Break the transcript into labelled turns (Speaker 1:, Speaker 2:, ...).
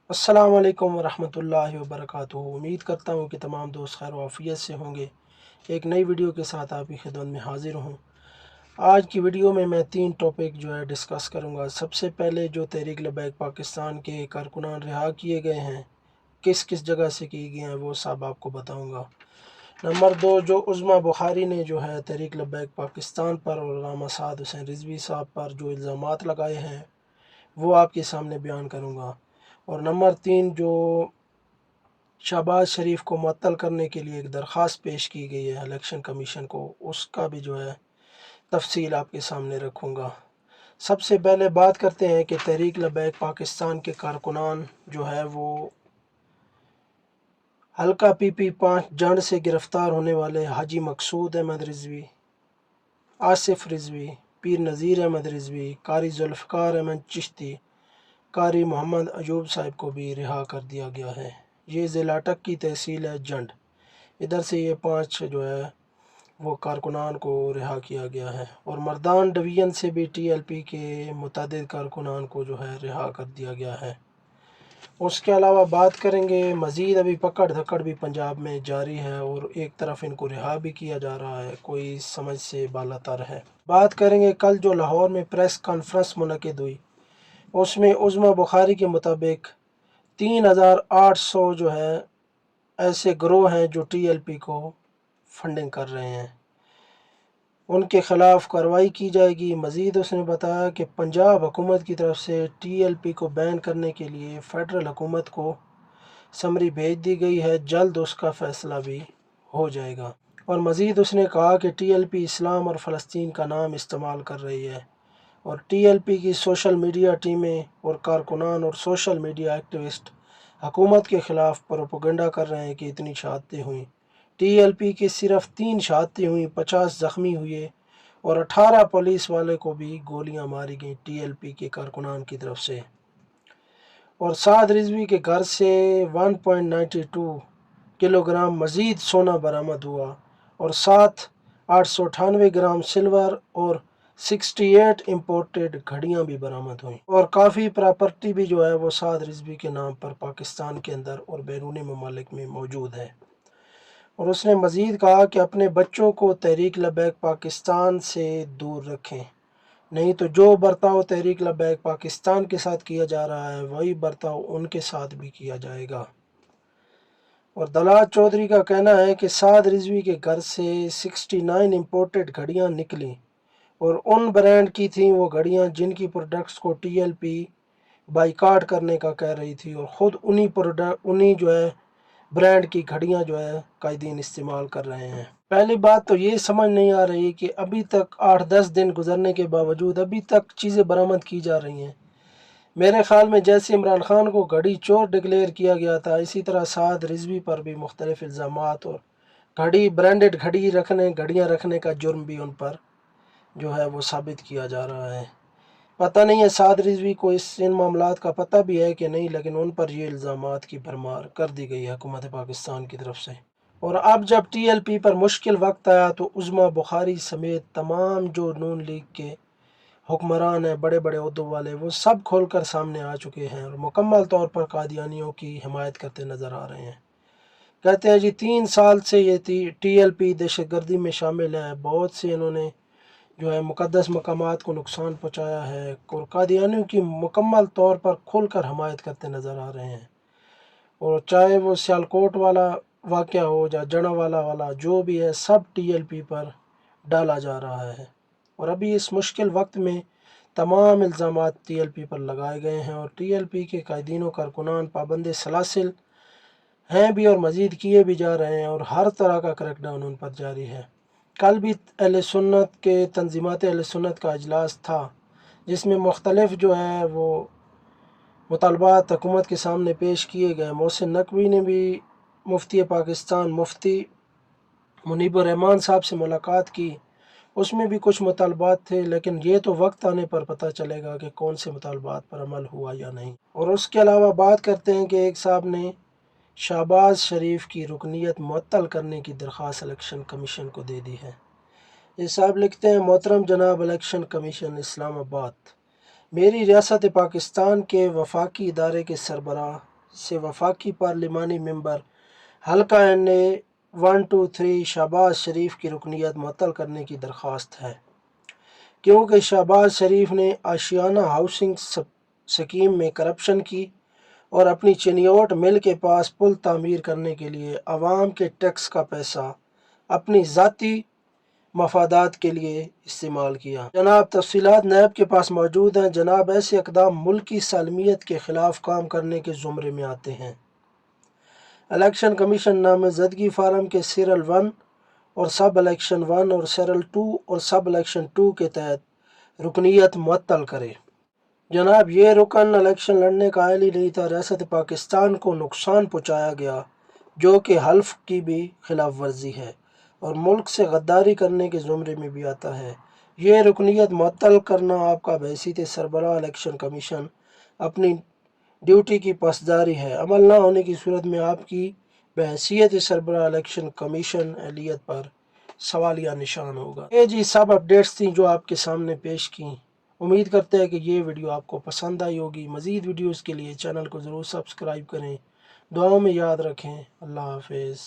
Speaker 1: अस्सलाम वालेकुम वरहमतुल्लाहि वबरकातुहू। उम्मीद करता हूँ कि तमाम दोस्त खैर वाफ़ियत से होंगे। एक नई वीडियो के साथ आपकी खिदमत में हाज़िर हूँ। आज की वीडियो में मैं 3 टॉपिक जो है डिस्कस करूँगा। सबसे पहले जो तहरीक लबैक पाकिस्तान के कारकुनान रिहा किए गए हैं, किस किस जगह से किए गए हैं, वो सब आपको बताऊँगा। नंबर 2, जो उज़्मा बुखारी ने जो है तहरीक लबैक पाकिस्तान पर और अल्लामा साद हुसैन रिज़वी साहब पर जो इल्ज़ामात लगाए हैं, वो आपके सामने बयान करूँगा। और नंबर 3, जो शहबाज शरीफ को मुअत्तल करने के लिए एक दरख्वास्त पेश की गई है इलेक्शन कमीशन को, उसका भी जो है तफसील आपके सामने रखूँगा। सबसे पहले बात करते हैं कि तहरीक लबैक पाकिस्तान के कारकुनान जो है वो हल्का PP5 जंड से गिरफ़्तार होने वाले हाजी मकसूद अहमद रिज़वी, आसिफ रिज़वी, पीर नज़ीर अहमद रिज़वी, कारी जुल्फ़िकार अहमद चिश्ती, कारी मोहम्मद अयूब साहब को भी रिहा कर दिया गया है। ये ज़िला अटक की तहसील है जंड। इधर से ये 5 जो है वो कारकुनान को रिहा किया गया है। और मर्दान डिवीज़न से भी TLP के मुतअद्दिद कारकुनान को जो है रिहा कर दिया गया है। उसके अलावा बात करेंगे मज़ीद, अभी पकड़ धकड़ भी पंजाब में जारी है और एक तरफ इनको रिहा भी किया जा रहा है, कोई समझ से बालातर है। बात करेंगे कल जो लाहौर में प्रेस कॉन्फ्रेंस मुनक़िद हुई, उसमें उज़्मा बुखारी के मुताबिक 3800 जो है ऐसे ग्रोह हैं जो TLP को फंडिंग कर रहे हैं, उनके ख़िलाफ़ कार्रवाई की जाएगी। मज़ीद उसने बताया कि पंजाब हुकूमत की तरफ से TLP को बैन करने के लिए फ़ेडरल हुकूमत को समरी भेज दी गई है, जल्द उसका फ़ैसला भी हो जाएगा। और मज़ीद उसने कहा कि TLP इस्लाम और फ़लस्तीन का नाम इस्तेमाल कर रही है और TLP की सोशल मीडिया टीमें और कारकुनान और सोशल मीडिया एक्टिविस्ट हुकूमत के ख़िलाफ़ प्रोपेगेंडा कर रहे हैं कि इतनी शहादतें हुई। TLP की सिर्फ 3 शहादतें हुई, 50 ज़ख्मी हुए और 18 पुलिस वाले को भी गोलियां मारी गई TLP के कारकुनान की तरफ से। और साद रिज़वी के घर से 1.92 किलोग्राम मज़ीद सोना बरामद हुआ और साथ 898 ग्राम सिल्वर और 68 इम्पोर्टेड घड़ियाँ भी बरामद हुई। और काफ़ी प्रॉपर्टी भी जो है वो साद रिज़वी के नाम पर पाकिस्तान के अंदर और बैरूनी ममालिक में मौजूद है। और उसने मज़ीद कहा कि अपने बच्चों को तहरीक लबैक पाकिस्तान से दूर रखें, नहीं तो जो बर्ताव तहरीक लबैक पाकिस्तान के साथ किया जा रहा है वही बर्ताव उनके साथ भी किया जाएगा। और दलाल चौधरी का कहना है कि साद रिज़वी के घर से 69 इम्पोर्टेड घड़ियाँ निकली और उन ब्रांड की थी वो घड़ियाँ जिनकी प्रोडक्ट्स को TLP बाइकाट करने का कह रही थी, और ख़ुद उन्हीं जो है ब्रांड की घड़ियाँ जो है कायदीन इस्तेमाल कर रहे हैं। पहली बात तो ये समझ नहीं आ रही कि अभी तक 8-10 दिन गुजरने के बावजूद अभी तक चीज़ें बरामद की जा रही हैं। मेरे ख़्याल में जैसे इमरान ख़ान को घड़ी चोर डिक्लेयर किया गया था, इसी तरह साद रिज़वी पर भी मुख्तलिफ़ इल्ज़ामात और ब्रांडेड घड़ियाँ रखने का जुर्म भी उन पर जो है वो साबित किया जा रहा है। पता नहीं है साद रिज़वी को इन मामलात का पता भी है कि नहीं, लेकिन उन पर ये इल्ज़ामात की भरमार कर दी गई है हुकूमत पाकिस्तान की तरफ से। और अब जब TLP पर मुश्किल वक्त आया तो उज़्मा बुखारी समेत तमाम जो नून लीग के हुक्मरान हैं, बड़े बड़े ओहदों वाले, वो सब खोल कर सामने आ चुके हैं और मुकम्मल तौर पर कादियानियों की हिमायत करते नज़र आ रहे हैं। कहते हैं जी 3 साल से ये TLP दहशतगर्दी में शामिल है, बहुत से इन्होंने जो है मुक़द्दस मकामात को नुकसान पहुँचाया है और कादियानियों की मुकम्मल तौर पर खुल कर हमायत करते नज़र आ रहे हैं। और चाहे वो सियालकोट वाला वाक़या हो या जड़ावाला वाला जो भी है, सब TLP पर डाला जा रहा है। और अभी इस मुश्किल वक्त में तमाम इल्ज़ामात TLP पर लगाए गए हैं और TLP के कायदीनों कारकुनान पाबंद सलासिल हैं भी और मज़ीद किए भी जा रहे हैं और हर तरह का क्रैकडाउन उन पर जारी है। कल भी अहले सुन्नत के तंजीमात अहले सुन्नत का इजलास था, जिसमें मुख्तलिफ जो है वो मुतालबात हुकूमत के सामने पेश किए गए। मोहसिन नकवी ने भी मुफ्ती पाकिस्तान मुफ्ती मुनीबुर रहमान साहब से मुलाकात की, उसमें भी कुछ मुतालबात थे, लेकिन ये तो वक्त आने पर पता चलेगा कि कौन से मुतालबात पर अमल हुआ या नहीं। और उसके अलावा बात करते हैं कि एक साहब ने शहबाज शरीफ की रुकनीत मुअत्तल करने की दरख्वास्त इलेक्शन कमीशन को दे दी है। ये साहब लिखते हैं, मोहतरम जनाब इलेक्शन कमीशन इस्लामाबाद, मेरी रियासत पाकिस्तान के वफाकी इदारे के सरबराह से वफाकी पार्लिमानी मेंबर हल्का NA 123 शहबाज शरीफ की रुकनीत मुअत्तल करने की दरख्वास्त है, क्योंकि शहबाज शरीफ ने आशियाना हाउसिंग स्कीम में करप्शन की और अपनी चिनियोट मिल के पास पुल तामीर करने के लिए आवाम के टैक्स का पैसा अपनी ज़ाती मफादात के लिए इस्तेमाल किया। जनाब, तफसीलात नैब के पास मौजूद हैं। जनाब, ऐसे इक़दाम मुल्क की सालमियत के ख़िलाफ़ काम करने के ज़ुमरे में आते हैं। इलेक्शन कमीशन नामज़दगी फार्म के सीरियल 1 और सब इलेक्शन 1 और सीरियल 2 और सब इलेक्शन 2 के तहत रुकनीत मुअत्तल करे। जनाब, ये रुकन इलेक्शन लड़ने का आयल ही नहीं था। रियासत पाकिस्तान को नुकसान पहुँचाया गया, जो कि हल्फ की भी खिलाफ वर्जी है और मुल्क से गद्दारी करने के ज़ुमरे में भी आता है। ये रुकनीत मुअत्तल करना आपका बहसीत सरबराह इलेक्शन कमीशन अपनी ड्यूटी की पासदारी है। अमल ना होने की सूरत में आपकी बहसीत सरबराह इलेक्शन कमीशन अहलियत पर सवालिया निशान होगा। ये जी सब अपडेट्स थी जो आपके सामने पेश की। उम्मीद करते हैं कि ये वीडियो आपको पसंद आई होगी। मज़ीद वीडियोज़ के लिए चैनल को ज़रूर सब्सक्राइब करें। दुआओं में याद रखें। अल्लाह हाफ़िज़।